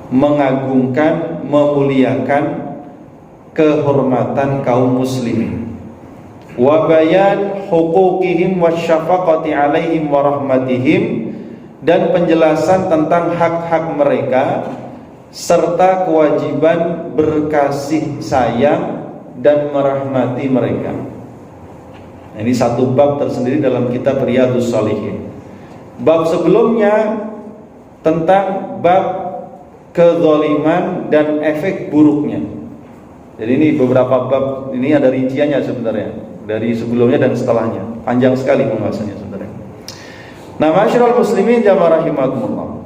mengagungkan, memuliakan kehormatan kaum muslimin. Wa bayan huquqihim wasyafaqati alaihim wa rahmatihim, dan penjelasan tentang hak-hak mereka serta kewajiban berkasih sayang dan merahmati mereka. Ini satu bab tersendiri dalam kitab Riyadhus Shalihin. Bab sebelumnya tentang bab kezaliman dan efek buruknya. Jadi ini beberapa bab, ini ada rinciannya sebenarnya, dari sebelumnya dan setelahnya. Panjang sekali pembahasannya sebenarnya. Nah, ma'asyiral muslimin jamaah rahimakumullah.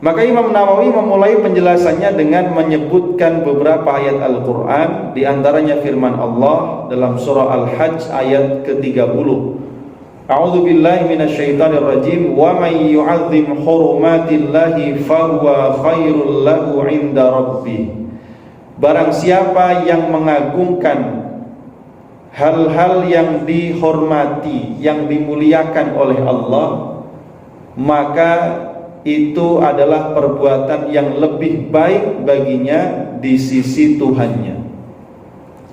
Maka Imam Nawawi memulai penjelasannya dengan menyebutkan beberapa ayat Al-Quran, di antaranya firman Allah dalam surah Al-Hajj ayat ke-30. A'udzu billahi minasyaitonir rajim. Wa may yu'azzim hurumatillahi fahuwa khairul lahu 'inda rabbih. Barang siapa yang mengagungkan hal-hal yang dihormati, yang dimuliakan oleh Allah, maka itu adalah perbuatan yang lebih baik baginya di sisi Tuhannya.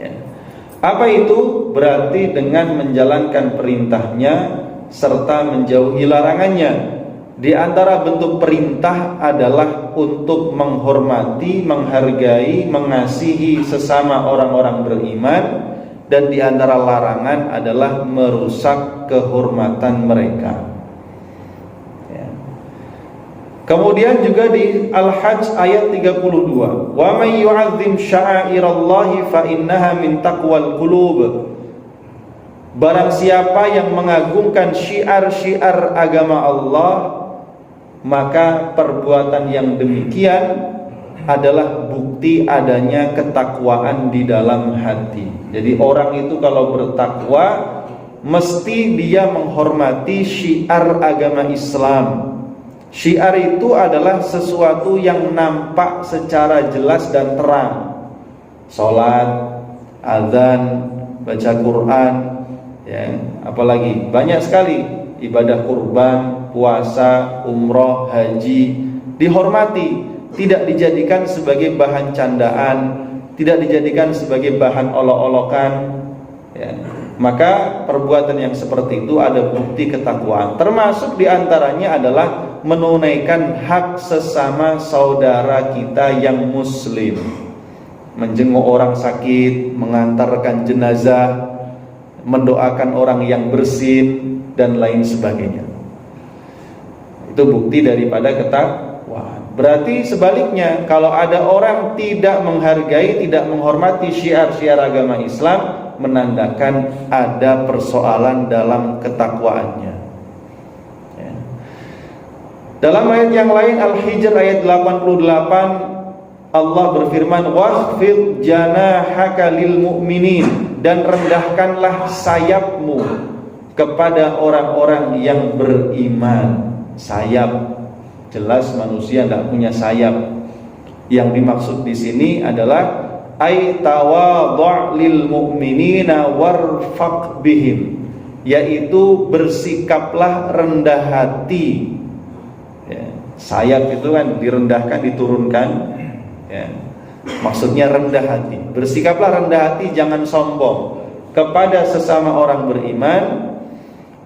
Ya. Apa itu? Berarti dengan menjalankan perintahnya serta menjauhi larangannya. Di antara bentuk perintah adalah untuk menghormati, menghargai, mengasihi sesama orang-orang beriman, dan di antara larangan adalah merusak kehormatan mereka. Kemudian juga di Al-Hajj ayat 32, wa may yu'azzim sya'airallahi fa innaha min taqwal qulub. Barang siapa yang mengagungkan syiar-syiar agama Allah, maka perbuatan yang demikian adalah bukti adanya ketakwaan di dalam hati. Jadi orang itu kalau bertakwa mesti dia menghormati syiar agama Islam. Syiar itu adalah sesuatu yang nampak secara jelas dan terang. Salat, azan, baca Quran, ya, apalagi banyak sekali ibadah kurban, puasa, umroh, haji dihormati, tidak dijadikan sebagai bahan candaan, tidak dijadikan sebagai bahan olok-olokan, ya. Maka perbuatan yang seperti itu ada bukti ketakwaan. Termasuk diantaranya adalah menunaikan hak sesama saudara kita yang muslim, menjenguk orang sakit, mengantarkan jenazah, mendoakan orang yang bersin, dan lain sebagainya. Itu bukti daripada ketakwaan. Berarti sebaliknya, kalau ada orang tidak menghargai, tidak menghormati syiar-syiar agama Islam, menandakan ada persoalan dalam ketakwaannya. Ya. Dalam ayat yang lain, Al-Hijr ayat 88, Allah berfirman, "Wakhfid janahaka lil mu'minin," dan rendahkanlah sayapmu kepada orang-orang yang beriman. Sayap, jelas manusia tidak punya sayap. Yang dimaksud di sini adalah ay tawadhu' lil mu'minina warfaq bihim, yaitu bersikaplah rendah hati. Ya, sayap itu kan direndahkan, diturunkan, ya. Maksudnya rendah hati. Bersikaplah rendah hati, jangan sombong kepada sesama orang beriman,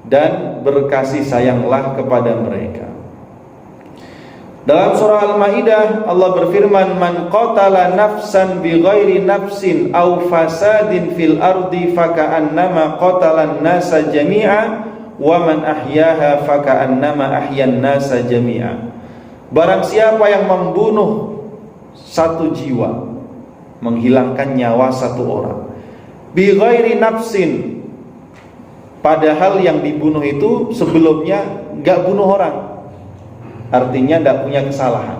dan berkasih sayanglah kepada mereka. Dalam surah Al-Maidah Allah berfirman, "Man qatala nafsan bighairi nafsin aw fasadin fil ardi faka'annama qatalan nasa jami'a wa man ahyaha faka'annama ahyan nasa jami'a." Barang siapa yang membunuh satu jiwa, menghilangkan nyawa satu orang, bighairi nafsin, padahal yang dibunuh itu sebelumnya enggak bunuh orang, artinya tidak punya kesalahan.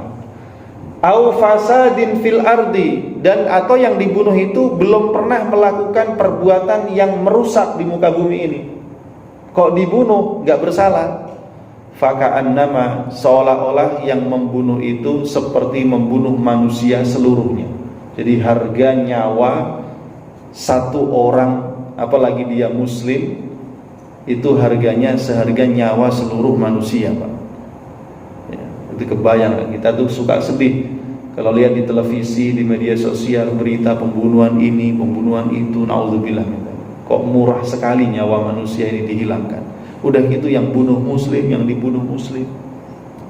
Au fasadin fil ardi, dan atau yang dibunuh itu belum pernah melakukan perbuatan yang merusak di muka bumi ini, kok dibunuh nggak bersalah. Faka'annama, seolah-olah yang membunuh itu seperti membunuh manusia seluruhnya. Jadi harga nyawa satu orang, apalagi dia muslim, itu harganya seharga nyawa seluruh manusia, Pak. Itu kebayang, kita tuh suka sedih kalau lihat di televisi, di media sosial berita pembunuhan ini, pembunuhan itu, naudzubillah. Kok murah sekali nyawa manusia ini dihilangkan. Udah gitu yang bunuh muslim, yang dibunuh muslim.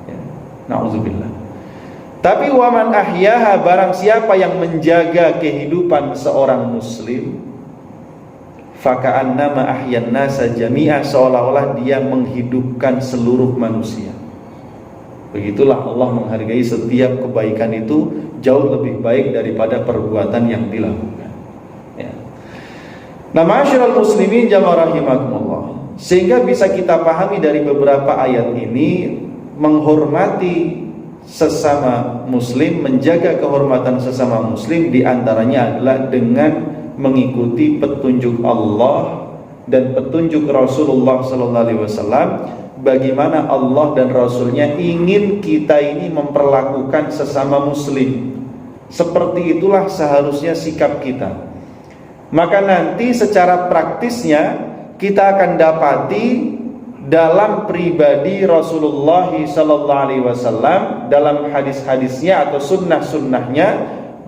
Ya, naudzubillah. Tapi waman ahyaha, barang siapa yang menjaga kehidupan seorang muslim, faka'annama ahyan nasa jami'a, seolah-olah dia menghidupkan seluruh manusia. Begitulah Allah menghargai setiap kebaikan itu jauh lebih baik daripada perbuatan yang dilakukan. Ya. Nah, ma'asyiral muslimin jamaah rahimakumullah, sehingga bisa kita pahami dari beberapa ayat ini, menghormati sesama muslim, menjaga kehormatan sesama muslim diantaranya adalah dengan mengikuti petunjuk Allah dan petunjuk Rasulullah sallallahu alaihi wasallam, bagaimana Allah dan Rasulnya ingin kita ini memperlakukan sesama muslim. Seperti itulah seharusnya sikap kita. Maka nanti secara praktisnya kita akan dapati dalam pribadi Rasulullah sallallahu alaihi wasallam, dalam hadis-hadisnya atau sunnah-sunnahnya,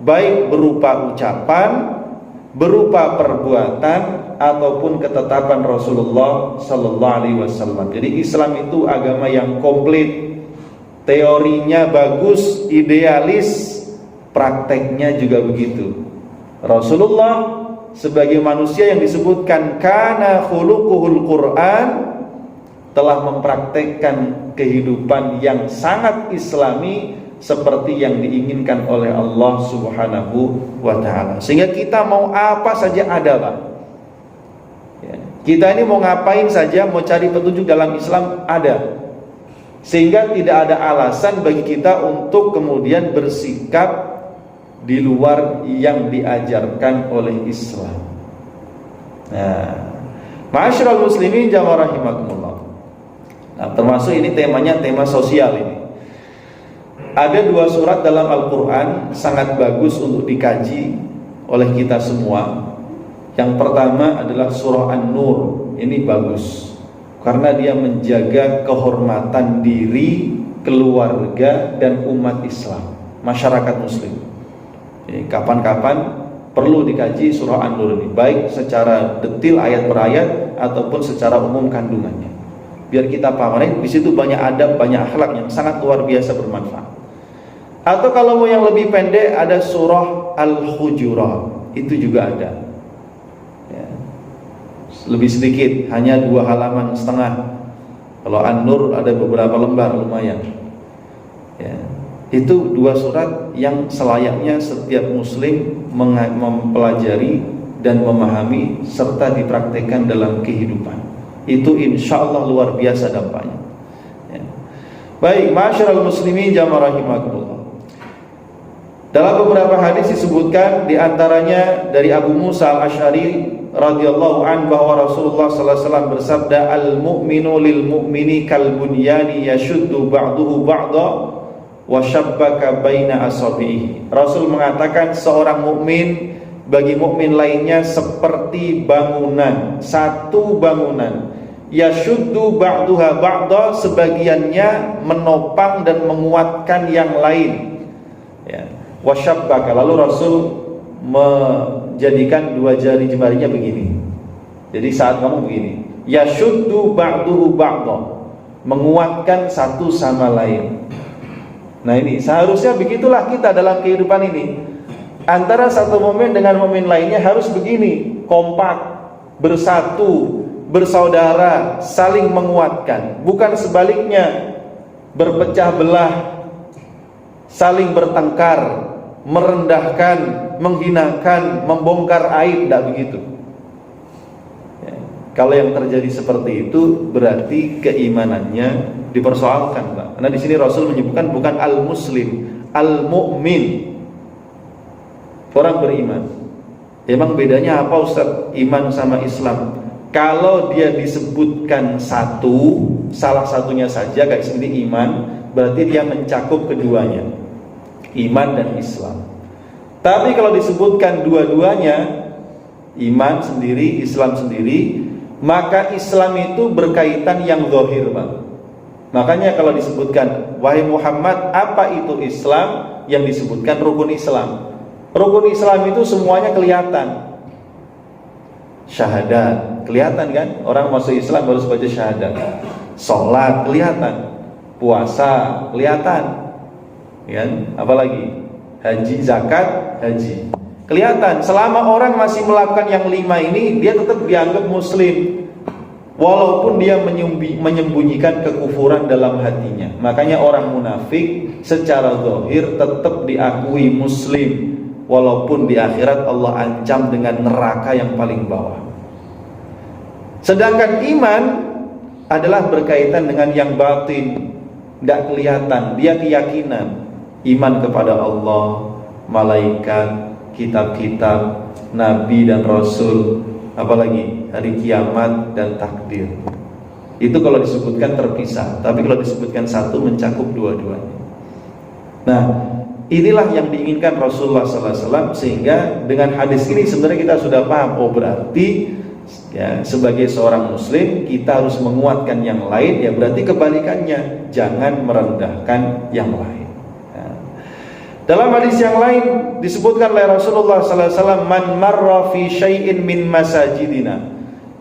baik berupa ucapan, berupa perbuatan, ataupun ketetapan Rasulullah sallallahu alaihi wasallam. Jadi Islam itu agama yang komplit. Teorinya bagus, idealis, prakteknya juga begitu. Rasulullah sebagai manusia yang disebutkan kana khuluquhul Quran, telah mempraktekkan kehidupan yang sangat islami seperti yang diinginkan oleh Allah Subhanahu wa ta'ala. Sehingga kita mau apa saja ada, Pak. Ya. Kita ini mau ngapain saja, mau cari petunjuk dalam Islam ada. Sehingga tidak ada alasan bagi kita untuk kemudian bersikap di luar yang diajarkan oleh Islam. Nah, ma'asyiral muslimin jamaah rahimakumullah. Nah, termasuk ini temanya tema sosial ini. Ada 2 surat dalam Al-Quran sangat bagus untuk dikaji oleh kita semua. Yang pertama adalah surah An-Nur. Ini bagus karena dia menjaga kehormatan diri, keluarga, dan umat Islam, masyarakat muslim. Jadi, kapan-kapan perlu dikaji surah An-Nur ini, baik secara detil ayat per ayat ataupun secara umum kandungannya. Biar kita paham, di situ banyak adab, banyak akhlak yang sangat luar biasa bermanfaat. Atau kalau mau yang lebih pendek, ada surah Al-Hujurat, itu juga ada. Ya. Lebih sedikit, hanya 2 halaman setengah. Kalau An-Nur ada beberapa lembar, lumayan. Ya. Itu 2 surat yang selayaknya setiap muslim mempelajari dan memahami serta dipraktekkan dalam kehidupan. Itu insya Allah luar biasa dampaknya. Ya. Baik, ma'asyiral muslimin jamaah rahimakumullah. Dalam beberapa hadis disebutkan, diantaranya dari Abu Musa al-Asy'ari radhiyallahu an, bahwa Rasulullah sallallahu alaihi wasallam bersabda, al-mu'minu lil mu'mini kal bunyani yashuddu ba'duhu ba'da wa shabbaka baina asabihi. Rasul mengatakan seorang mukmin bagi mukmin lainnya seperti bangunan, satu bangunan. Yashuddu ba'duha ba'da, sebagiannya menopang dan menguatkan yang lain. Ya. Wasyabbaka, lalu Rasul menjadikan 2 jari jemarinya begini. Jadi saat kamu begini, yashuddu ba'duhu ba'da, menguatkan satu sama lain. Nah ini seharusnya begitulah kita dalam kehidupan ini. Antara satu mukmin dengan mukmin lainnya harus begini, kompak, bersatu, bersaudara, saling menguatkan. Bukan sebaliknya, berpecah belah, saling bertengkar, merendahkan, menghinakan, membongkar aib, tidak begitu. Ya. Kalau yang terjadi seperti itu berarti keimanannya dipersoalkan, Pak. Karena di sini Rasul menyebutkan bukan al-muslim, al-mu'min, orang beriman. Emang bedanya apa, Ustaz? Iman sama Islam. Kalau dia disebutkan satu, salah satunya saja kayak sini iman, berarti dia mencakup keduanya, iman dan Islam. Tapi kalau disebutkan dua-duanya, iman sendiri, Islam sendiri, maka Islam itu berkaitan yang zahir, Pak. Makanya kalau disebutkan, wahai Muhammad, apa itu Islam? Yang disebutkan rukun Islam. Rukun Islam itu semuanya kelihatan. Syahadat, kelihatan kan? Orang masuk Islam harus baca syahadat. Sholat, kelihatan. Puasa, kelihatan. Kan? Apalagi? Haji, zakat, haji. Kelihatan, selama orang masih melakukan yang 5 ini, dia tetap dianggap muslim. Walaupun dia menyembunyikan kekufuran dalam hatinya. Makanya orang munafik secara zahir tetap diakui muslim, walaupun di akhirat Allah ancam dengan neraka yang paling bawah. Sedangkan iman adalah berkaitan dengan yang batin, tidak kelihatan. Dia keyakinan, iman kepada Allah, malaikat, kitab-kitab, nabi dan rasul, apalagi hari kiamat dan takdir. Itu kalau disebutkan terpisah, tapi kalau disebutkan satu mencakup dua-duanya. Nah, inilah yang diinginkan Rasulullah SAW, sehingga dengan hadis ini sebenarnya kita sudah paham. Oh, berarti ya, sebagai seorang muslim kita harus menguatkan yang lain. Ya berarti kebalikannya, jangan merendahkan yang lain. Dalam hadis yang lain disebutkan oleh Rasulullah SAW, man marra fi syai'in min masajidina,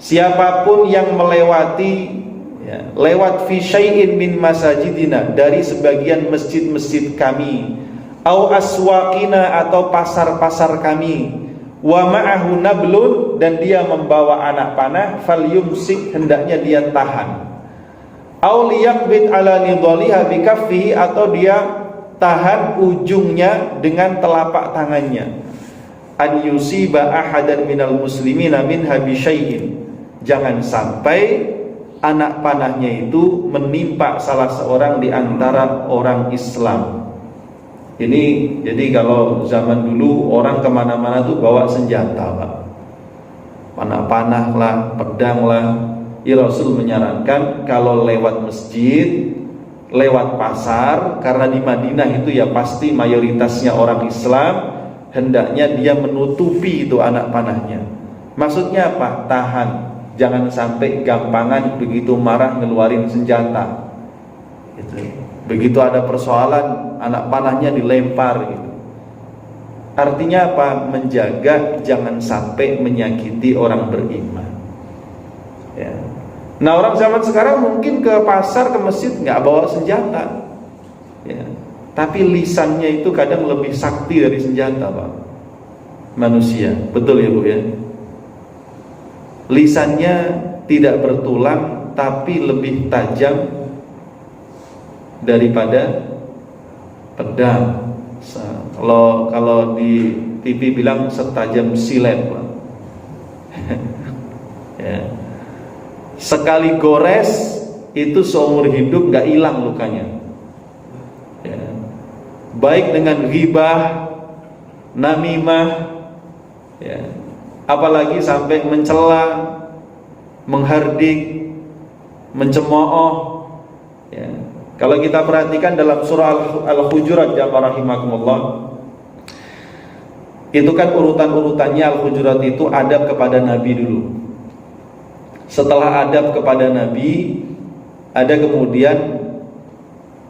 siapapun yang melewati ya, lewat fi syai'in min masajidina, dari sebagian masjid-masjid kami, au aswaqina, atau pasar-pasar kami, wa ma'ahu nablun, dan dia membawa anak panah, falyumsik, hendaknya dia tahan, au liyaqbid ala nidhaliha bikaffihi, atau dia tahan ujungnya dengan telapak tangannya, an yusiba ahadan minal muslimina minha bisyai'in, jangan sampai anak panahnya itu menimpa salah seorang di antara orang Islam. Ini jadi kalau zaman dulu orang kemana-mana tuh bawa senjata, Pak, panah lah, pedang lah. Ya, Rasul menyarankan kalau lewat masjid, lewat pasar, karena di Madinah itu ya pasti mayoritasnya orang Islam, hendaknya dia menutupi itu anak panahnya. Maksudnya apa? Tahan, jangan sampai gampangan begitu marah ngeluarin senjata gitu. Begitu ada persoalan, anak panahnya dilempar gitu. Artinya apa? Menjaga jangan sampai menyakiti orang beriman ya. Nah, orang zaman sekarang mungkin ke pasar, ke masjid nggak bawa senjata ya. Tapi lisannya itu kadang lebih sakti dari senjata, Pak. Manusia, betul ya Bu ya. Lisannya tidak bertulang tapi lebih tajam daripada pedang. Kalau di TV bilang setajam silet, Pak. Ya. Sekali gores itu seumur hidup nggak hilang lukanya ya. Baik dengan ghibah, namimah ya, apalagi sampai mencela, menghardik, mencemooh ya. Kalau kita perhatikan dalam surah Al-Hujurat, jamaah rahimakumullah, itu kan urutan-urutannya Al-Hujurat itu adab kepada Nabi dulu. Setelah adab kepada Nabi, ada kemudian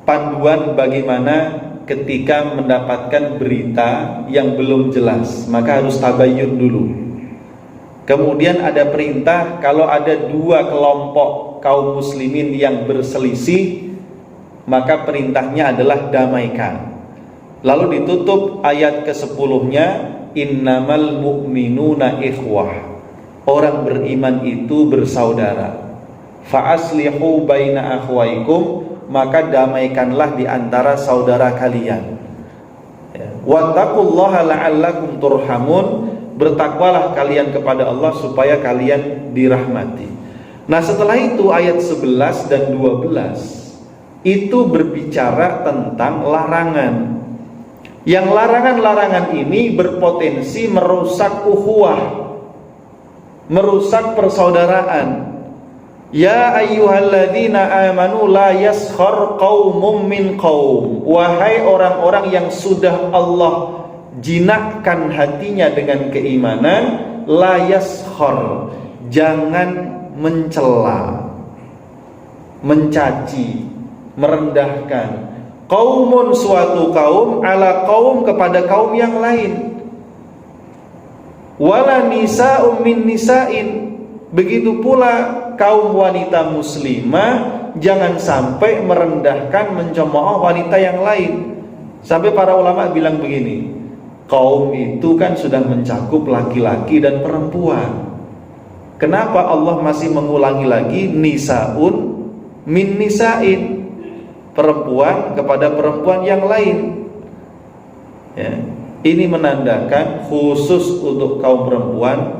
panduan bagaimana ketika mendapatkan berita yang belum jelas, maka harus tabayyun dulu. Kemudian ada perintah, kalau ada dua kelompok kaum muslimin yang berselisih, maka perintahnya adalah damaikan. Lalu ditutup ayat ke-10-nya, innamal mu'minuna ikhwah, orang beriman itu bersaudara. Fa'aslihu baina akhwaikum, maka damaikanlah di antara saudara kalian. Wattaqullaha la'allakum turhamun, bertakwalah kalian kepada Allah supaya kalian dirahmati. Nah, setelah itu ayat 11 dan 12 itu berbicara tentang larangan. Yang larangan-larangan ini berpotensi merusak ukhuwah, merusak persaudaraan. Ya ayyuhalladzina amanu la yaskhar qaumum min qaum, wahai orang-orang yang sudah Allah jinakkan hatinya dengan keimanan, la yaskhar, jangan mencela, mencaci merendahkan qaumun, suatu kaum, ala kaum, kepada kaum yang lain. Wala nisa'um min nisa'in, begitu pula kaum wanita muslimah jangan sampai merendahkan, mencemooh wanita yang lain. Sampai para ulama bilang begini, kaum itu kan sudah mencakup laki-laki dan perempuan. Kenapa Allah masih mengulangi lagi nisa'un min nisa'in, perempuan kepada perempuan yang lain? Ya, ini menandakan khusus untuk kaum perempuan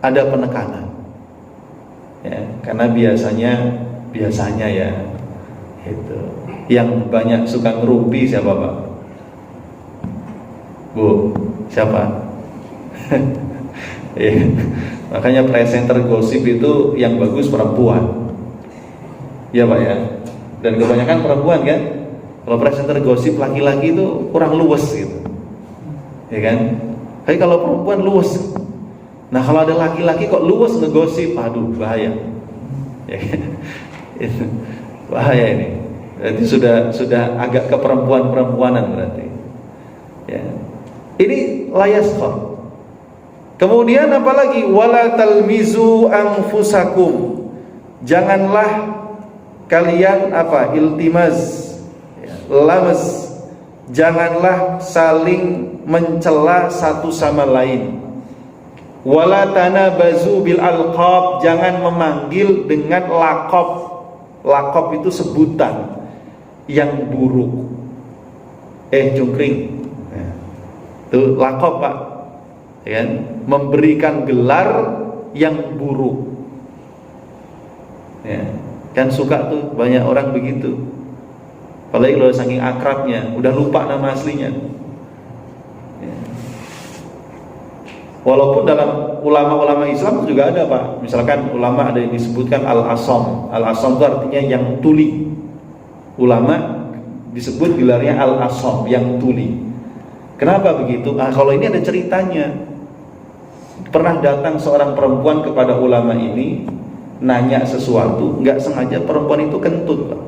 ada penekanan. Ya, karena biasanya ya itu yang banyak suka ngerumpi siapa Pak? Bu, siapa? Ya, makanya presenter gosip itu yang bagus perempuan. Ya Pak ya. Dan kebanyakan perempuan kan. Kalau presenter gosip laki-laki itu kurang luwes gitu. Ya kan? Tapi kalau perempuan luwes. Nah, kalau ada laki-laki kok luwes ngegosip, aduh bahaya. Ya kan? Itu bahaya ini. Berarti sudah agak ke perempuanan berarti. Ya. Ini layaskhar. Kemudian apalagi, wala talmizu anfusakum, janganlah kalian iltimaz, lamas, janganlah saling mencela satu sama lain. Wala tanabazu bil alqab, jangan memanggil dengan laqab. Laqab itu sebutan yang buruk. Jungkring, itu laqab Pak, ya kan? Memberikan gelar yang buruk. Ya, kan suka tuh banyak orang begitu. Apalagi kalau saking akrabnya, udah lupa nama aslinya. Ya. Walaupun dalam ulama-ulama Islam juga ada Pak. Misalkan ulama ada yang disebutkan al-asam. Al-asam itu artinya yang tuli. Ulama disebut gelarnya al-asam, yang tuli. Kenapa begitu? Kalau ini ada ceritanya. Pernah datang seorang perempuan kepada ulama ini, nanya sesuatu, nggak sengaja perempuan itu kentut Pak.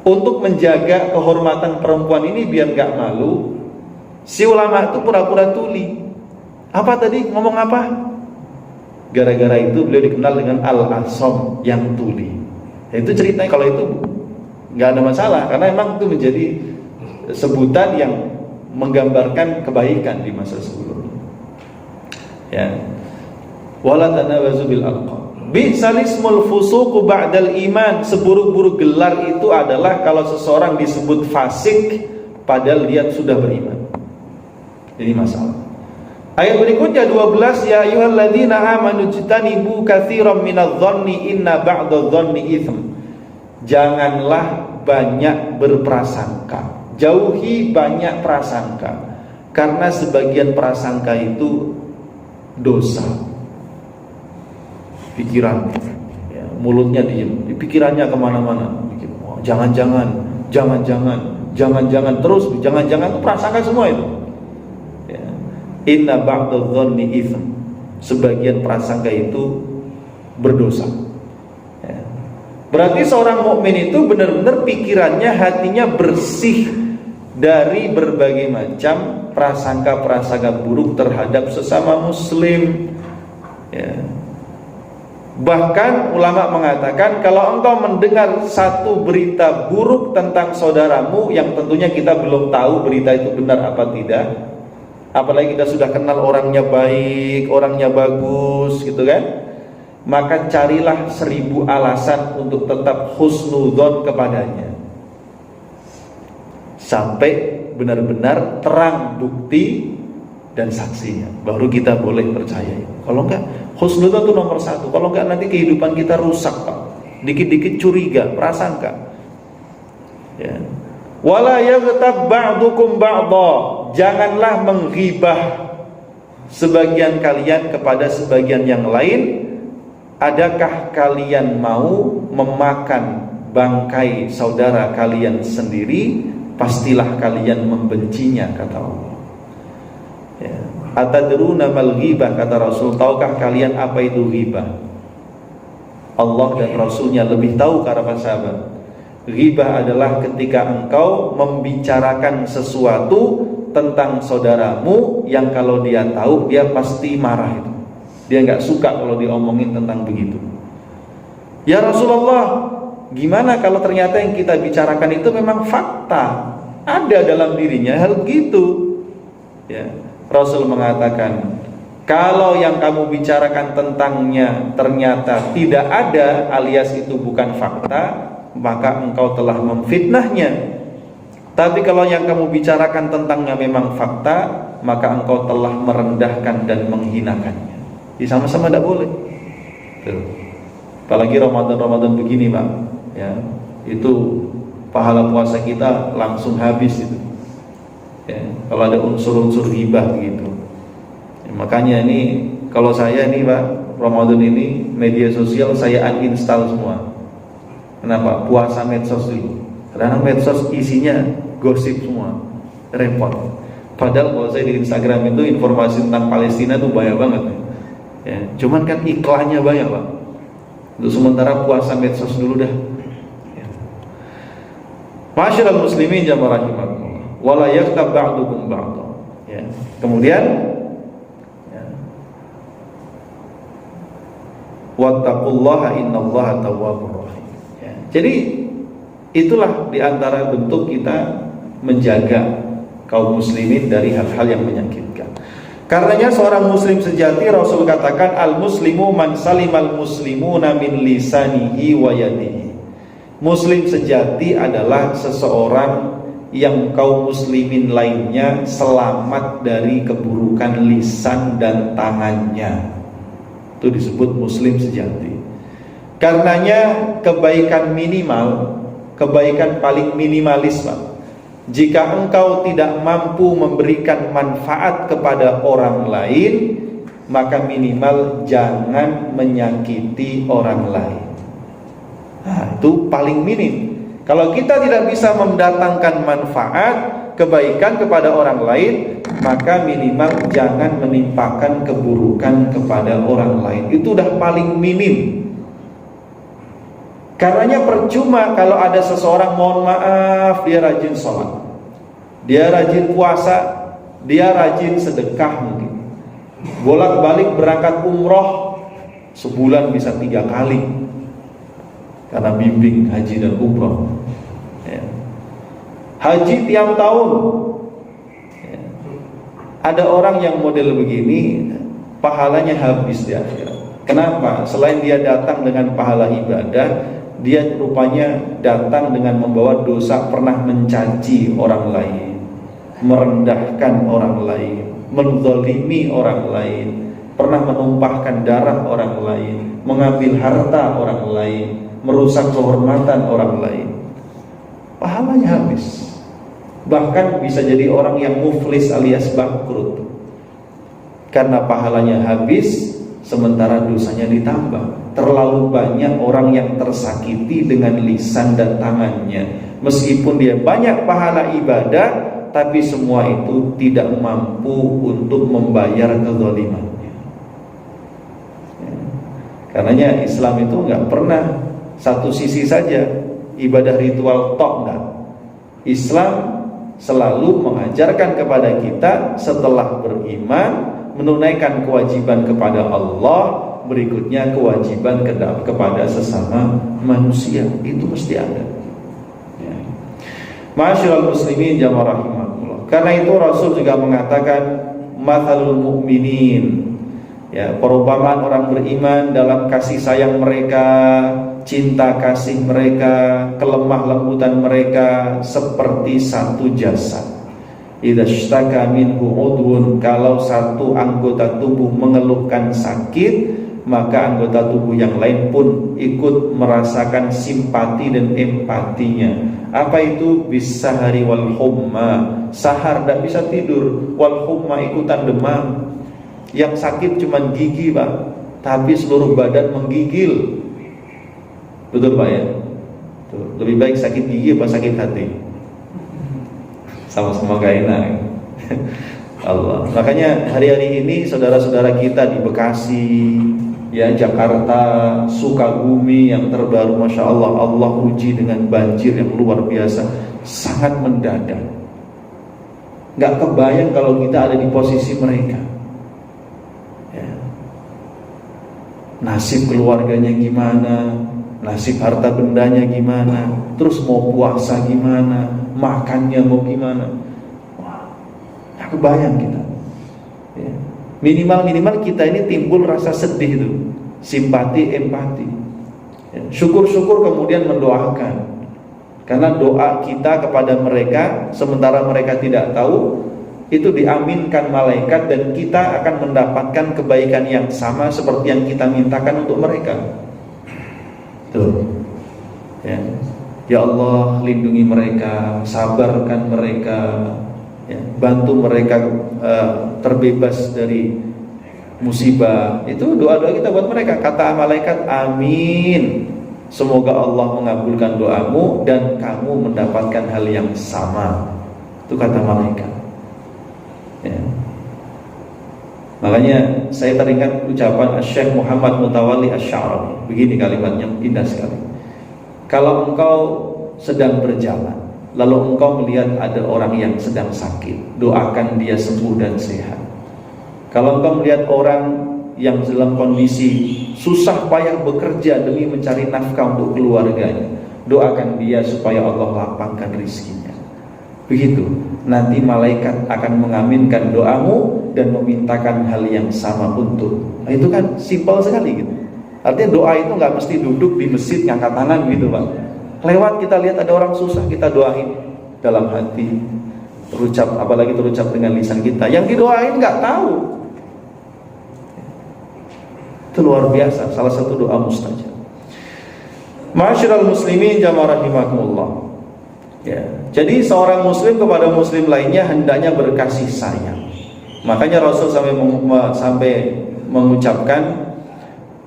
Untuk menjaga kehormatan perempuan ini biar nggak malu, si ulama itu pura-pura tuli. Apa tadi? Ngomong apa? Gara-gara itu beliau dikenal dengan al-asam, yang tuli. Itu ceritanya. Kalau itu nggak ada masalah, karena memang itu menjadi sebutan yang menggambarkan kebaikan di masa sebelumnya. Ya. Wala tanabazu bil alqab. Bi'sal ismul fusuqu ba'dal iman, seburuk-buruk gelar itu adalah kalau seseorang disebut fasik padahal dia sudah beriman. Ini masalah. Ayat berikutnya 12, ya ayyuhalladzina amanu jtanibu katsiran minadh-dhanni inna ba'dadh-dhanni itsm. Janganlah banyak berprasangka. Jauhi banyak prasangka, karena sebagian prasangka itu dosa. Pikirannya, ya, mulutnya diem, pikirannya kemana-mana. Jangan-jangan, terus jangan-jangan itu prasangka semua itu. Ya. Inna ba'dadh-dhanni itsm, sebagian prasangka itu berdosa. Ya. Berarti seorang mukmin itu benar-benar pikirannya, hatinya bersih dari berbagai macam prasangka-prasangka buruk terhadap sesama muslim. Ya. Bahkan ulama mengatakan, kalau engkau mendengar satu berita buruk tentang saudaramu yang tentunya kita belum tahu berita itu benar apa tidak, apalagi kita sudah kenal orangnya baik, orangnya bagus gitu kan, maka carilah 1000 alasan untuk tetap husnudzon kepadanya sampai benar-benar terang bukti dan saksinya, baru kita boleh percaya. Kalau enggak, husnudzon itu nomor 1. Kalau enggak nanti kehidupan kita rusak Pak. Dikit-dikit curiga, prasangka. Ya. Wala yaghtab ba'dukum ba'dha, janganlah menghibah sebagian kalian kepada sebagian yang lain. Adakah kalian mau memakan bangkai saudara kalian sendiri? Pastilah kalian membencinya, kata Allah. Ya. Atadruna mal ghibah, kata Rasul, tahukah kalian apa itu ghibah? Allah dan Rasulnya lebih tahu, kata sahabat. Ghibah adalah ketika engkau membicarakan sesuatu tentang saudaramu yang kalau dia tahu dia pasti marah itu. Dia nggak suka kalau diomongin tentang begitu. Ya Rasulullah, gimana kalau ternyata yang kita bicarakan itu memang fakta, ada dalam dirinya hal begitu? Ya, Rasul mengatakan, kalau yang kamu bicarakan tentangnya ternyata tidak ada alias itu bukan fakta, maka engkau telah memfitnahnya. Tapi kalau yang kamu bicarakan tentangnya memang fakta, maka engkau telah merendahkan dan menghinakannya. Jadi sama-sama tidak boleh. Tuh. Apalagi Ramadan begini, Pak. Ya, itu pahala puasa kita langsung habis itu. Ya, kalau ada unsur-unsur ghibah gitu. Ya, makanya ini kalau saya nih, Pak, Ramadan ini media sosial saya uninstall semua. Kenapa? Puasa medsos dulu. Karena medsos isinya gosip semua, repot. Padahal kalau saya di Instagram itu informasi tentang Palestina tuh banyak banget. Ya, cuman kan iklannya banyak, Pak. Untuk sementara puasa medsos dulu dah. Ya. Ma'asyiral muslimin jamaah rahimakumullah. Wala yaghtab ba'dukum ba'dha. Ya. Kemudian ya. Wattaqullaha innallaha tawwabur rahim. Jadi itulah diantara bentuk kita menjaga kaum muslimin dari hal-hal yang menyakitkan. Karenanya seorang muslim sejati, Rasul katakan, al-muslimu man salimal muslimuna min lisanihi wa yadihi. Muslim sejati adalah seseorang yang kaum muslimin lainnya selamat dari keburukan lisan dan tangannya. Itu disebut muslim sejati. Karenanya kebaikan minimal, kebaikan paling minimalis, Pak. Jika engkau tidak mampu memberikan manfaat kepada orang lain, maka minimal jangan menyakiti orang lain. Nah, itu paling minim. Kalau kita tidak bisa mendatangkan manfaat, kebaikan kepada orang lain, maka minimal jangan menimpakan keburukan kepada orang lain. Itu udah paling minim. Karenanya percuma kalau ada seseorang, mohon maaf, dia rajin sholat, dia rajin puasa, dia rajin sedekah mungkin, bolak-balik berangkat umroh, sebulan bisa 3 kali karena bimbing haji dan umroh ya. Haji tiap tahun ya. Ada orang yang model begini, pahalanya habis di akhirat. Kenapa? Selain dia datang dengan pahala ibadah, dia rupanya datang dengan membawa dosa pernah mencaci orang lain, merendahkan orang lain, menzalimi orang lain, pernah menumpahkan darah orang lain, mengambil harta orang lain, merusak kehormatan orang lain. Pahalanya habis. Bahkan bisa jadi orang yang muflis alias bangkrut. Karena pahalanya habis, sementara dosanya ditambah. Terlalu banyak orang yang tersakiti dengan lisan dan tangannya. Meskipun dia banyak pahala ibadah, tapi semua itu tidak mampu untuk membayar kezalimannya. Ya. Karenanya Islam itu nggak pernah satu sisi saja, ibadah ritual tok enggak. Islam selalu mengajarkan kepada kita setelah beriman, menunaikan kewajiban kepada Allah, berikutnya kewajiban kepada sesama manusia. Itu mesti ada ya. Ma'asyiral muslimin jamaah rahimakumullah. Karena itu Rasul juga mengatakan mathalul mu'minin ya, perumpamaan orang beriman dalam kasih sayang mereka, cinta kasih mereka, kelemah lembutan mereka seperti satu jasad. Idza ishtaka minhu udhun, kalau satu anggota tubuh mengeluhkan sakit, maka anggota tubuh yang lain pun ikut merasakan simpati dan empatinya. Apa itu? Bisahari wal humma, sahar tidak bisa tidur, wal humma ikutan demam. Yang sakit cuma gigi, Pak, tapi seluruh badan menggigil. Betul, Pak ya? Tuh, lebih baik sakit gigi apa sakit hati? Sama-sama gak enak. Allah. Makanya hari-hari ini saudara-saudara kita di Bekasi ya Jakarta, Sukabumi yang terbaru, Masya Allah, Allah uji dengan banjir yang luar biasa, sangat mendadak. Gak kebayang kalau kita ada di posisi mereka, ya. Nasib keluarganya gimana, nasib harta bendanya gimana, terus mau puasa gimana, makannya mau gimana. Wah, gak kebayang kita, ya. Minimal kita ini timbul rasa sedih itu, simpati, empati, ya. Syukur-syukur kemudian mendoakan, karena doa kita kepada mereka sementara mereka tidak tahu itu diaminkan malaikat, dan kita akan mendapatkan kebaikan yang sama seperti yang kita mintakan untuk mereka. Tuh, ya, ya Allah, lindungi mereka, sabarkan mereka, ya, bantu mereka terbebas dari musibah. Itu doa-doa kita buat mereka. Kata malaikat, amin, semoga Allah mengabulkan doamu dan kamu mendapatkan hal yang sama. Itu kata malaikat, ya. Makanya saya teringat ucapan Syekh Muhammad Mutawalli Asy-Sya'rawi. Begini kalimatnya, indah sekali. Kalau engkau sedang berjalan, lalu engkau melihat ada orang yang sedang sakit, doakan dia sembuh dan sehat. Kalau engkau melihat orang yang dalam kondisi susah payah bekerja demi mencari nafkah untuk keluarganya, doakan dia supaya Allah lapangkan rizkinya. Begitu, nanti malaikat akan mengaminkan doamu dan memintakan hal yang sama untuk. Nah, itu kan simpel sekali gitu. Artinya doa itu nggak mesti duduk di masjid ngangkat tangan gitu, Pak. Lewat kita lihat ada orang susah, kita doain dalam hati, terucap, apalagi terucap dengan lisan kita. Yang didoain nggak tahu. Itu luar biasa, salah satu doa mustajab. Ma'asyiral muslimin jamaah rahimakumullah. Ya, jadi seorang muslim kepada muslim lainnya hendaknya berkasih sayang. Makanya Rasul sampai mengucapkan,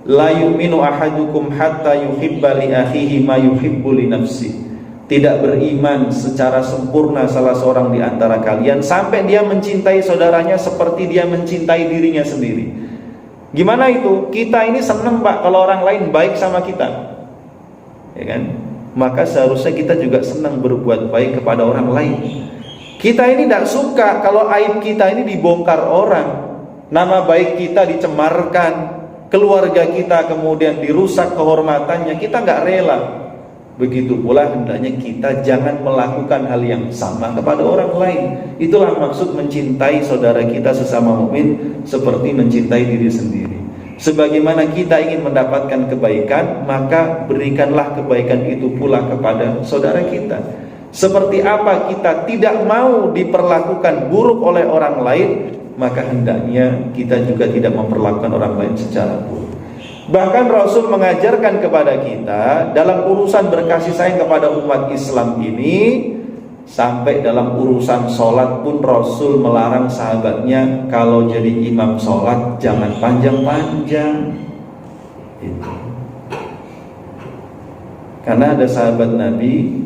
la yu'minu ahadukum hatta yuhibba li akhihi ma yuhibbu li nafsi. Tidak beriman secara sempurna salah seorang di antara kalian sampai dia mencintai saudaranya seperti dia mencintai dirinya sendiri. Gimana itu? Kita ini senang, Pak, kalau orang lain baik sama kita, ya kan? Maka seharusnya kita juga senang berbuat baik kepada orang lain. Kita ini tidak suka kalau aib kita ini dibongkar orang, nama baik kita dicemarkan, keluarga kita kemudian dirusak kehormatannya, kita nggak rela. Begitu pula hendaknya kita jangan melakukan hal yang sama kepada orang lain. Itulah maksud mencintai saudara kita sesama mukmin seperti mencintai diri sendiri. Sebagaimana kita ingin mendapatkan kebaikan, maka berikanlah kebaikan itu pula kepada saudara kita. Seperti apa kita tidak mau diperlakukan buruk oleh orang lain, maka hendaknya kita juga tidak memperlakukan orang lain secara buruk. Bahkan Rasul mengajarkan kepada kita dalam urusan berkasih sayang kepada umat Islam ini, sampai dalam urusan sholat pun Rasul melarang sahabatnya kalau jadi imam sholat jangan panjang-panjang. Itu. Karena ada sahabat Nabi,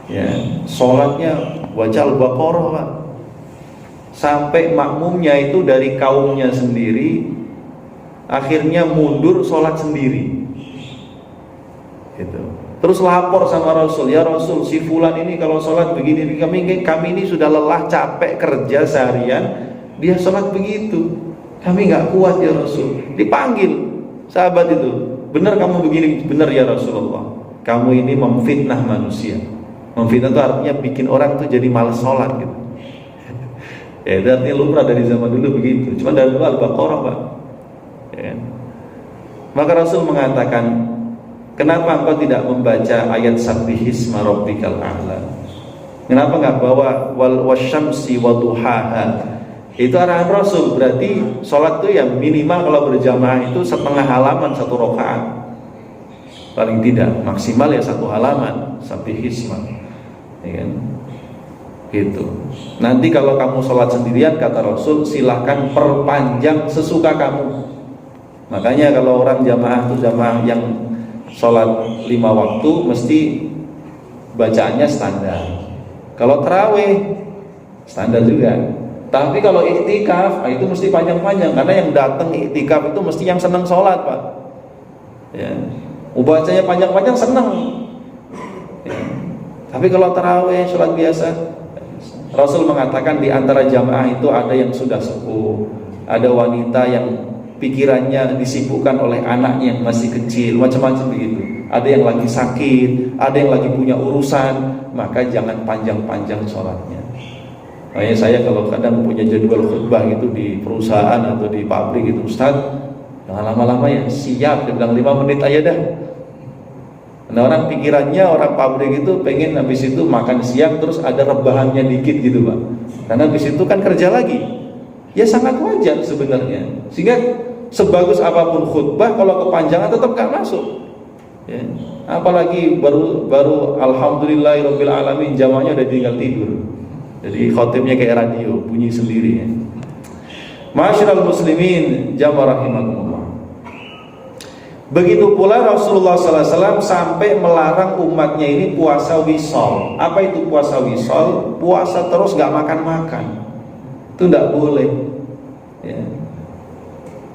ya, sholatnya baca Al-Baqarah, Pak. Sampai makmumnya itu dari kaumnya sendiri akhirnya mundur sholat sendiri. Gitu. Terus lapor sama Rasul, ya Rasul, si fulan ini kalau sholat begini, kami ini sudah lelah capek kerja seharian, dia sholat begitu, kami nggak kuat ya Rasul. Dipanggil sahabat itu, benar kamu begini, benar ya Rasulullah, kamu ini memfitnah manusia. Memfitnah itu artinya bikin orang tuh jadi malas sholat gitu. Ya, itu artinya lumrah dari zaman dulu begitu. Cuma dari dulu Al-Baqarah, Pak. Ya. Maka Rasul mengatakan, kenapa engkau tidak membaca ayat Sabbihisma rabbikal a'la? Kenapa enggak bawa wal wasyamsi waduhaha? Itu arahan Rasul. Berarti sholat itu yang minimal kalau berjamaah itu setengah halaman satu rakaat. Paling tidak, maksimal ya satu halaman Sabbihisma. Ya kan? Gitu. Nanti kalau kamu sholat sendirian, kata Rasul, silahkan perpanjang sesuka kamu. Makanya kalau orang jamaah itu jamaah yang sholat 5 waktu mesti bacaannya standar. Kalau tarawih standar juga. Tapi kalau iktikaf, itu mesti panjang-panjang, karena yang datang iktikaf itu mesti yang senang sholat, Pak. Ya. Bacanya panjang-panjang senang. Ya. Tapi kalau tarawih, sholat biasa, Rasul mengatakan di antara jamaah itu ada yang sudah sepuh, ada wanita yang pikirannya disibukkan oleh anaknya yang masih kecil, macam-macam begitu. Ada yang lagi sakit, ada yang lagi punya urusan, maka jangan panjang-panjang sholatnya. Makanya saya kalau kadang punya jadwal khutbah gitu di perusahaan atau di pabrik gitu, Ustaz, jangan lama-lama ya, siap, dia bilang 5 menit aja dah. Nah, orang pikirannya, orang pabrik itu pengen habis itu makan siang terus ada rebahannya dikit gitu, Pak. Karena habis itu kan kerja lagi. Ya sangat wajar sebenarnya. Sehingga sebagus apapun khutbah, kalau kepanjangan tetap gak masuk. Ya. Apalagi baru alhamdulillahirabbil alamin, jamaahnya udah tinggal tidur. Jadi khotibnya kayak radio, bunyi sendiri ya. Ma'asyiral muslimin jamaah rahimakumullah. Begitu pula Rasulullah SAW sampai melarang umatnya ini puasa wisol. Apa itu puasa wisol? Puasa terus gak makan-makan. Itu tidak boleh ya.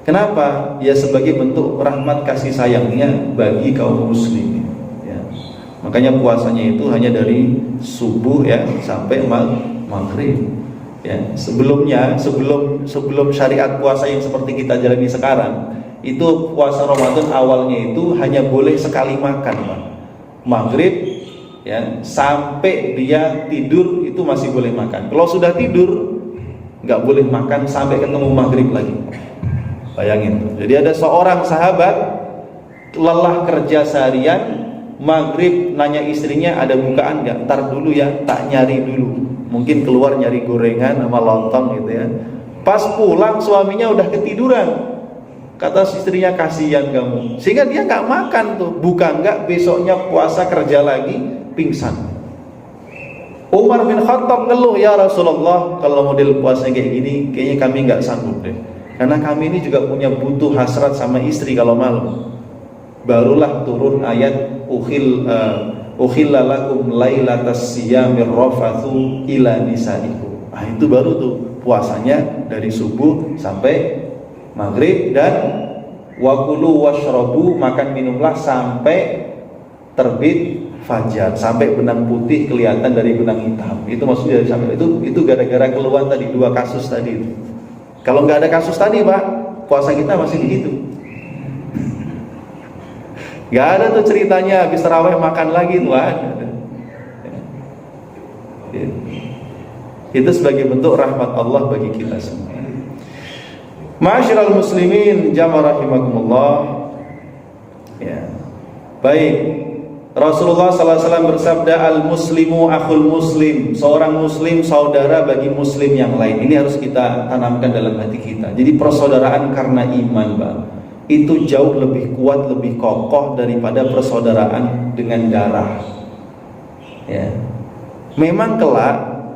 Kenapa? Ya sebagai bentuk rahmat kasih sayangnya bagi kaum muslimin ya. Makanya puasanya itu hanya dari subuh ya sampai maghrib ya. Sebelum syariat puasa yang seperti kita jalani sekarang, itu puasa Ramadan awalnya itu hanya boleh sekali makan, Pak. Maghrib ya sampai dia tidur itu masih boleh makan. Kalau sudah tidur nggak boleh makan sampai ketemu maghrib lagi. Bayangin. Jadi ada seorang sahabat lelah kerja seharian, maghrib nanya istrinya ada bukaan nggak? Ntar dulu ya, tak nyari dulu. Mungkin keluar nyari gorengan sama lontong gitu ya. Pas pulang suaminya udah ketiduran. Kata istrinya, kasihan kamu. Sehingga dia nggak makan tuh. Bukan nggak, besoknya puasa kerja lagi, pingsan. Umar bin Khattab ngeluh, ya Rasulullah, kalau model puasanya kayak gini, kayaknya kami nggak sanggup deh. Karena kami ini juga punya butuh hasrat sama istri kalau malam. Barulah turun ayat ukhilla lakum lailatas siyamir rafathu ila nisaikum. Nah itu baru tuh puasanya dari subuh sampai maghrib, dan wakulu washrabu, makan minumlah sampai terbit fajar, sampai benang putih kelihatan dari benang hitam. Itu maksudnya sampai itu gara-gara keluhan tadi, 2 kasus tadi itu. Kalau nggak ada kasus tadi, Pak, puasa kita masih begitu. Nggak ada tuh ceritanya habis tarawih makan lagi tuh ada. Itu sebagai bentuk rahmat Allah bagi kita semua. Ma'asyiral muslimin jamaah rahimakumullah. Ya. Baik. Rasulullah SAW bersabda, al-muslimu akhul muslim. Seorang muslim saudara bagi muslim yang lain. Ini harus kita tanamkan dalam hati kita. Jadi persaudaraan karena iman, Pak, itu jauh lebih kuat, lebih kokoh daripada persaudaraan dengan darah. Ya. Memang kelak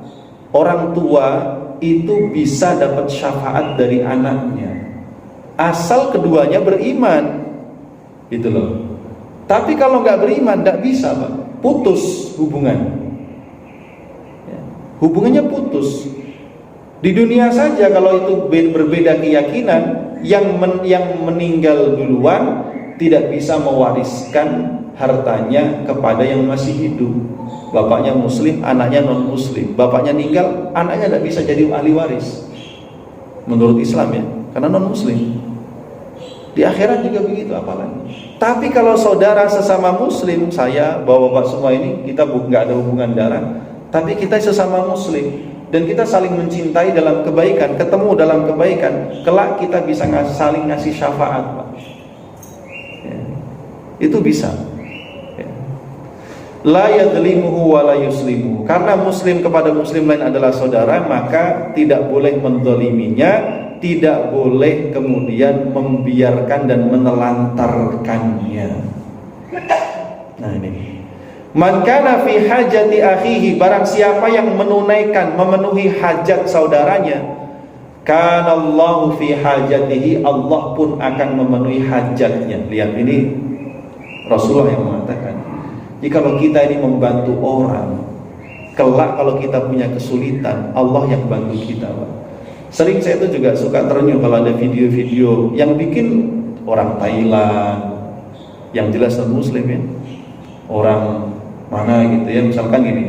orang tua itu bisa dapat syafaat dari anaknya asal keduanya beriman, gitu loh. Tapi kalau nggak beriman, nggak bisa, Pak. Putus hubungan. Ya. Hubungannya putus. Di dunia saja kalau itu berbeda keyakinan, yang meninggal duluan tidak bisa mewariskan hartanya kepada yang masih hidup. Bapaknya muslim, anaknya non muslim. Bapaknya meninggal, anaknya tidak bisa jadi ahli waris menurut Islam ya, karena non muslim. Di akhirat juga begitu apalagi. Tapi kalau saudara sesama muslim, saya bapak-bapak semua ini, kita nggak ada hubungan darah, tapi kita sesama muslim dan kita saling mencintai dalam kebaikan, ketemu dalam kebaikan, kelak kita bisa saling ngasih syafaat, Pak. Ya. Itu bisa. Ya. La yadlimuhu wa la yuslimuhu. Karena muslim kepada muslim lain adalah saudara, maka tidak boleh menzaliminya, tidak boleh kemudian membiarkan dan menelantarkannya. Nah ini. Man kana fi hajati akhihi, barang siapa yang memenuhi hajat saudaranya, kana Allahu fi hajatihi, Allah pun akan memenuhi hajatnya. Lihat ini Rasulullah yang mengatakan, jikalau kita ini membantu orang, kelak kalau kita punya kesulitan, Allah yang bantu kita, Pak. Sering saya tuh juga suka terenyuh kalau ada video-video yang bikin orang Thailand, yang jelas non muslim ya, orang mana gitu ya, misalkan gini,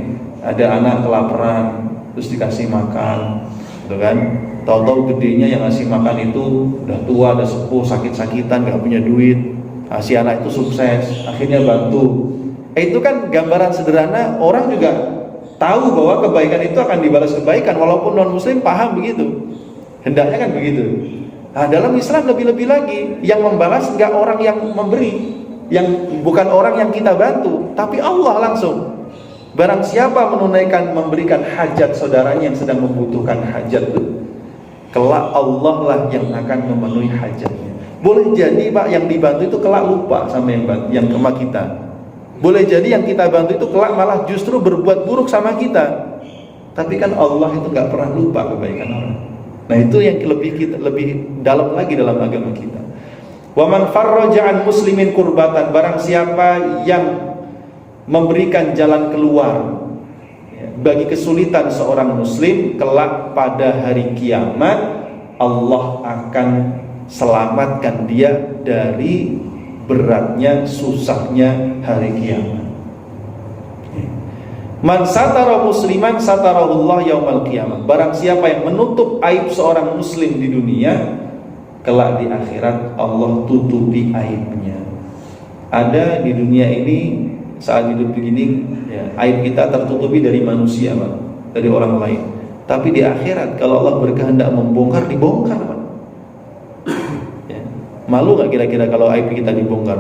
ada anak kelaparan terus dikasih makan gitu kan, tahu-tahu gedenya yang ngasih makan itu udah tua, udah sepuh, sakit-sakitan, gak punya duit. Si anak itu sukses, akhirnya bantu. Itu kan gambaran sederhana, orang juga tahu bahwa kebaikan itu akan dibalas kebaikan, walaupun non muslim paham begitu, hendaknya kan begitu. Nah, dalam Islam lebih-lebih lagi, yang membalas nggak orang yang memberi, yang bukan orang yang kita bantu, tapi Allah langsung. Barang siapa memberikan hajat saudaranya yang sedang membutuhkan hajat itu, kelak Allah lah yang akan memenuhi hajatnya. Boleh jadi Pak, yang dibantu itu kelak lupa sama yang sama kita. Boleh jadi yang kita bantu itu kelak malah justru berbuat buruk sama kita. Tapi kan Allah itu nggak pernah lupa kebaikan orang. Nah, itu yang lebih dalam lagi dalam agama kita. Wa man farraja an muslimin kurbatan, barang siapa yang memberikan jalan keluar bagi kesulitan seorang muslim, kelak pada hari kiamat Allah akan selamatkan dia dari beratnya, susahnya hari kiamat. Man satara musliman satarahullah yaumal qiyamah. Barang siapa yang menutup aib seorang muslim di dunia, kelak di akhirat Allah tutupi aibnya. Ada di dunia ini saat hidup begini ya, aib kita tertutupi dari manusia Pak, dari orang lain. Tapi di akhirat kalau Allah berkehendak membongkar, dibongkar Pak. Ya. Malu gak kira-kira kalau aib kita dibongkar?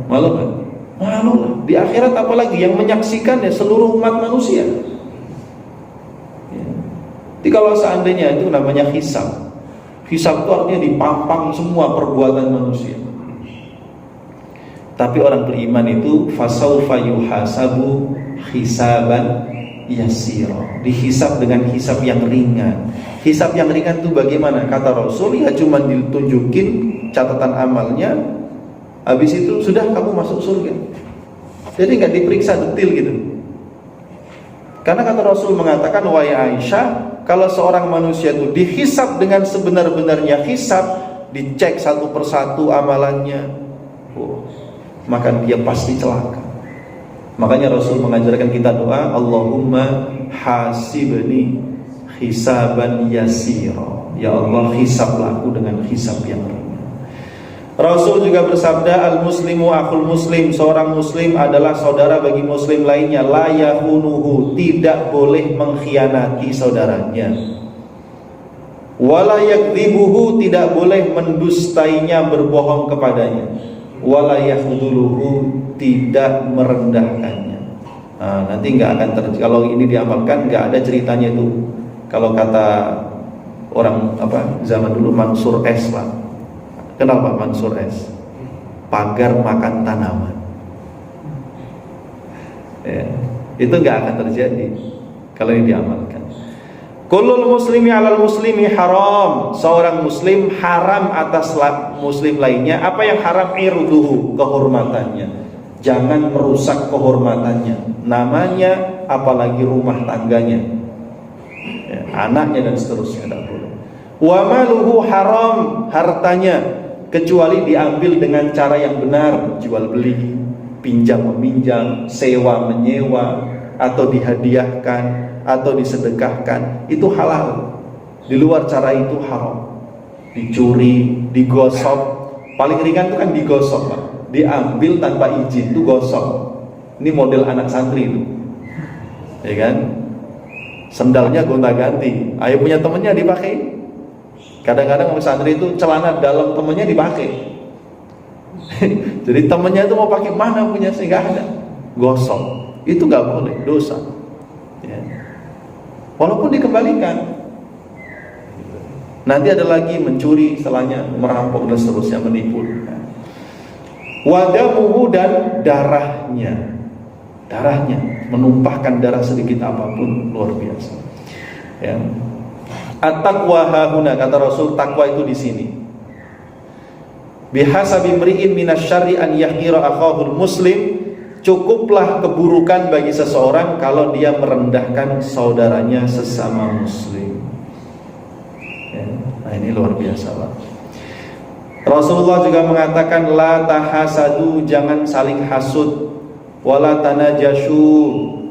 Malu gak? Malu lah. Di akhirat apalagi yang menyaksikan ya seluruh umat manusia. Ya. Jadi kalau seandainya itu namanya hisab. Hisab itu artinya dipampang semua perbuatan manusia. Tapi orang beriman itu fasaufa yuhasabu hisaban yasira. Dihisab dengan hisab yang ringan. Hisab yang ringan itu bagaimana? Kata Rasul, ya cuma ditunjukin catatan amalnya, habis itu sudah kamu masuk surga. Jadi nggak diperiksa detail gitu. Karena kata Rasul mengatakan, wahai Aisyah, kalau seorang manusia itu dihisab dengan sebenar-benarnya hisab, dicek satu persatu amalannya, maka dia pasti celaka. Makanya Rasul mengajarkan kita doa, Allahumma hasibni hisaban yasira. Ya Allah, hisablah aku dengan hisab yang ringan. Rasul juga bersabda, al-muslimu akhul muslim, seorang muslim adalah saudara bagi muslim lainnya. La yahunuhu, tidak boleh mengkhianati saudaranya. Wala yakdzibuhu, tidak boleh mendustainya, berbohong kepadanya. Wala yakhdhuluhu, tidak merendahkannya. Nah, nanti nggak akan kalau ini diamalkan nggak ada ceritanya itu. Kalau kata orang zaman dulu Mansur S Pak. Kenal Pak Mansur S? Pagar makan tanaman. Ya, itu nggak akan terjadi kalau ini diamalkan. Kullul muslimi alal muslimi haram. Seorang muslim haram atas muslim lainnya. Apa yang haram? Irduhu, kehormatannya. Jangan merusak kehormatannya, namanya, apalagi rumah tangganya, ya, anaknya dan seterusnya tidak boleh. Wa maluhu haram, hartanya, kecuali diambil dengan cara yang benar, jual beli, pinjam meminjam, sewa menyewa, atau dihadiahkan, atau disedekahkan, itu halal. Di luar cara itu haram. Dicuri, digosok, paling ringan itu kan digosok Pak. Diambil tanpa izin itu gosok. Ini model anak santri itu, ya kan? Sendalnya gonta-ganti. Ayo punya temennya dipakai. Kadang-kadang santri itu celana dalam temennya dipakai. Jadi temennya itu mau pakai mana punya sih nggak ada, gosok. Itu nggak boleh, dosa. Ya. Walaupun dikembalikan. Nanti ada lagi mencuri, setelahnya merampok dan seterusnya, menipu. Wadamuhu, dan darahnya, menumpahkan darah sedikit apapun, luar biasa. Ya. At-taqwa hahuna, kata Rasul, takwa itu di sini. Bihasabi mri'in minasyarri an yahqira akhahul muslim, cukuplah keburukan bagi seseorang kalau dia merendahkan saudaranya sesama muslim. Nah, ini luar biasa, Pak. Rasulullah juga mengatakan la tahasadu, jangan saling hasud, wala tanajashu,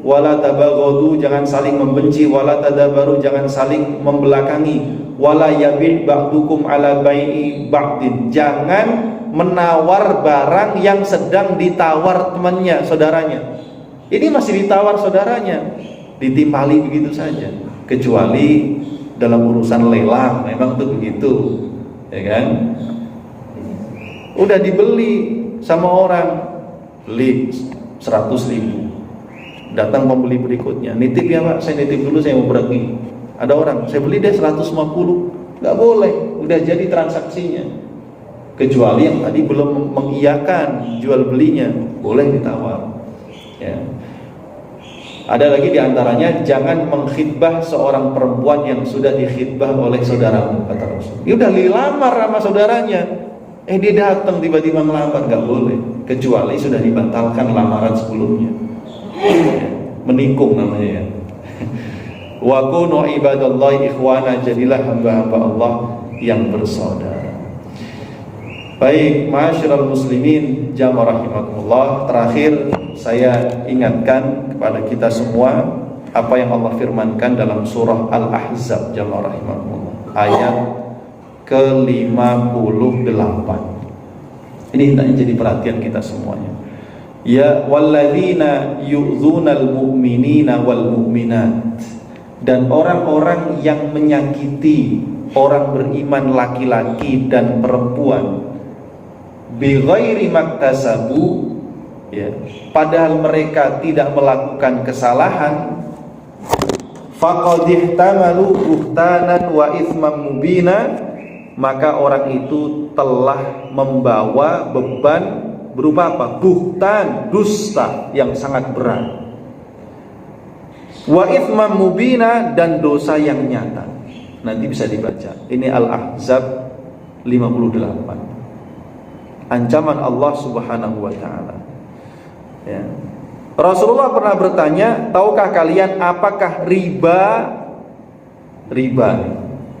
wala tabaghadu, jangan saling membenci, wala tadabaru, jangan saling membelakangi, wala yabid ba'dukum ala bai'i ba'din, jangan menawar barang yang sedang ditawar temannya, saudaranya. Ini masih ditawar saudaranya, ditimpali begitu saja. Kecuali dalam urusan lelang, memang tuh begitu, ya kan? Udah dibeli sama orang, beli 100.000, datang pembeli berikutnya, nitip ya Pak, saya nitip dulu, saya mau pergi. Ada orang, saya beli deh 150, nggak boleh, udah jadi transaksinya. Kecuali yang tadi belum mengiyakan jual belinya, boleh ditawar. Ya. Ada lagi diantaranya, jangan mengkhidbah seorang perempuan yang sudah dikhidbah oleh saudaramu, kata Rasul. Dia udah dilamar sama saudaranya, dia datang tiba-tiba melamar, nggak boleh, kecuali sudah dibatalkan lamaran sebelumnya. Menikung namanya ya. Wa kunu ibadallahi ikhwana, jadilah hamba-hamba Allah yang bersaudara. Baik, ma'asyiral muslimin jamaah rahimakumullah, terakhir saya ingatkan kepada kita semua apa yang Allah firmankan dalam surah Al-Ahzab jamaah rahimakumullah, ayat ke-58. Ini hendaknya jadi perhatian kita semuanya. Ya walladzina yu'dzunal mu'minina wal mu'minat, dan orang-orang yang menyakiti orang beriman laki-laki dan perempuan, bighairi maktasabu, ya, padahal mereka tidak melakukan kesalahan, faqad ihtamalu buhtanan wa itsman mubina, maka orang itu telah membawa beban berupa apa? Buhtan, dusta yang sangat berat. Wa itsman mubina, dan dosa yang nyata. Nanti bisa dibaca. Ini Al-Ahzab 58. Ancaman Allah Subhanahu wa taala. Ya. Rasulullah pernah bertanya, tahukah kalian apakah riba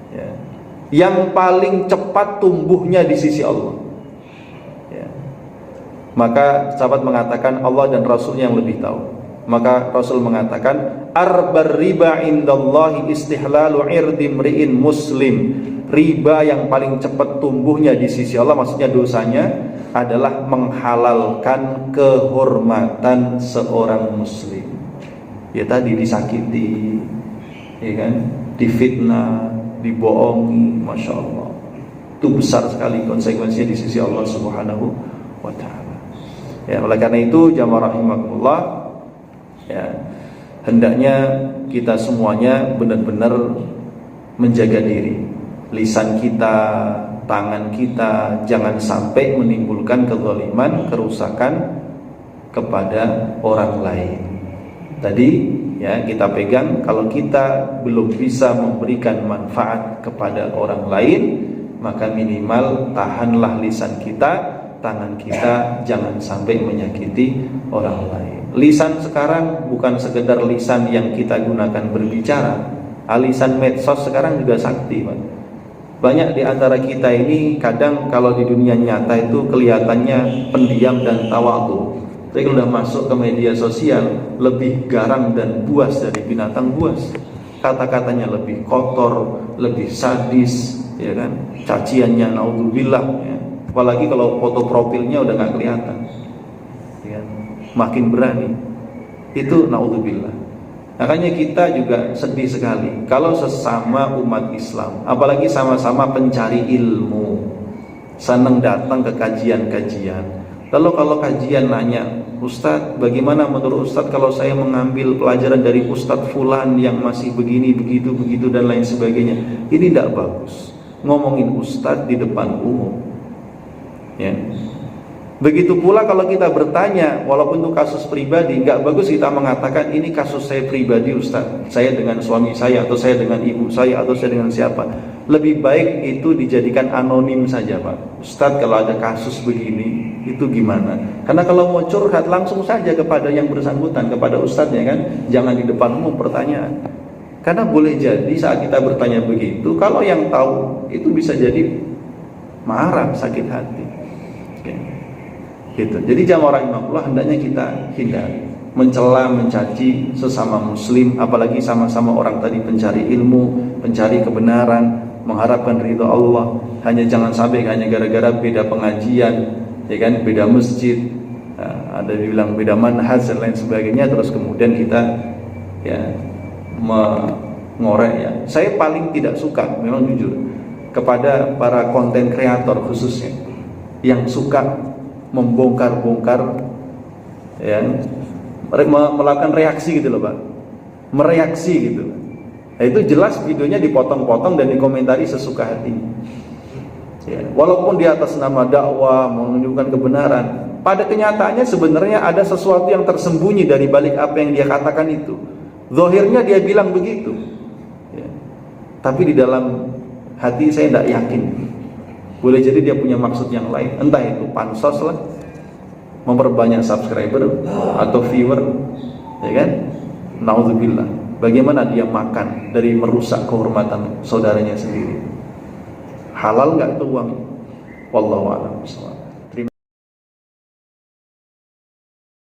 ya, yang paling cepat tumbuhnya di sisi Allah? Ya. Maka sahabat mengatakan Allah dan Rasulnya yang lebih tahu. Maka Rasul mengatakan, arbar riba indallahi istihlalu irdi mri'in muslim. Riba yang paling cepat tumbuhnya di sisi Allah, maksudnya dosanya, adalah menghalalkan kehormatan seorang muslim. Ya tadi disakiti, ya kan, difitnah, dibohongi, masya Allah. Itu besar sekali konsekuensinya di sisi Allah Subhanahu wa taala. Ya, oleh karena itu jamaah rahimakumullah, ya, hendaknya kita semuanya benar-benar menjaga diri. Lisan kita, tangan kita, jangan sampai menimbulkan kezaliman, kerusakan kepada orang lain. Tadi ya kita pegang, kalau kita belum bisa memberikan manfaat kepada orang lain, maka minimal tahanlah lisan kita, tangan kita, jangan sampai menyakiti orang lain. Lisan sekarang bukan sekedar lisan yang kita gunakan berbicara. Lisan medsos sekarang juga sakti, Pak. Banyak di antara kita ini kadang kalau di dunia nyata itu kelihatannya pendiam dan tawadhu. Tapi kalau sudah masuk ke media sosial, lebih garang dan buas dari binatang buas. Kata-katanya lebih kotor, lebih sadis, ya kan? Caciannya naudzubillah, ya. Apalagi kalau foto profilnya udah nggak kelihatan, ya. Makin berani. Itu naudzubillah. Makanya kita juga sedih sekali kalau sesama umat Islam, apalagi sama-sama pencari ilmu, senang datang ke kajian-kajian. Lalu kalau kajian nanya, Ustadz, bagaimana menurut Ustadz kalau saya mengambil pelajaran dari Ustadz Fulan yang masih begini, begitu dan lain sebagainya. Ini tidak bagus ngomongin Ustadz di depan umum, ya. Begitu pula kalau kita bertanya, walaupun itu kasus pribadi, nggak bagus kita mengatakan ini kasus saya pribadi Ustaz, saya dengan suami saya, atau saya dengan ibu saya, atau saya dengan siapa. Lebih baik itu dijadikan anonim saja, Pak. Ustaz, kalau ada kasus begini, itu gimana? Karena kalau mau curhat langsung saja kepada yang bersangkutan, kepada Ustaznya kan, jangan di depan umum pertanyaan. Karena boleh jadi saat kita bertanya begitu, kalau yang tahu itu bisa jadi marah, sakit hati. Oke. Gitu. Jadi jamaah rahimahullah, hendaknya kita hindari mencela, mencaci sesama muslim, apalagi sama-sama orang tadi pencari ilmu, pencari kebenaran, mengharapkan ridha Allah. Hanya jangan sampai hanya gara-gara beda pengajian, ya kan, beda masjid, ada dibilang beda manhaj dan lain sebagainya, terus kemudian kita ya mengorek ya. Saya paling tidak suka, memang jujur, kepada para konten kreator khususnya yang suka membongkar-bongkar ya, melakukan reaksi gitu loh Pak, mereaksi gitu. Nah, itu jelas videonya dipotong-potong dan dikomentari sesuka hatinya ya, walaupun di atas nama dakwah menunjukkan kebenaran, pada kenyataannya sebenarnya ada sesuatu yang tersembunyi dari balik apa yang dia katakan itu. Zahirnya dia bilang begitu ya, tapi di dalam hati saya tidak yakin. Boleh jadi dia punya maksud yang lain, entah itu pansos lah, memperbanyak subscriber atau viewer, ya kan? Nauzubillah. Bagaimana dia makan dari merusak kehormatan saudaranya sendiri? Halal nggak itu uang? Wallahu a'lam bishawab.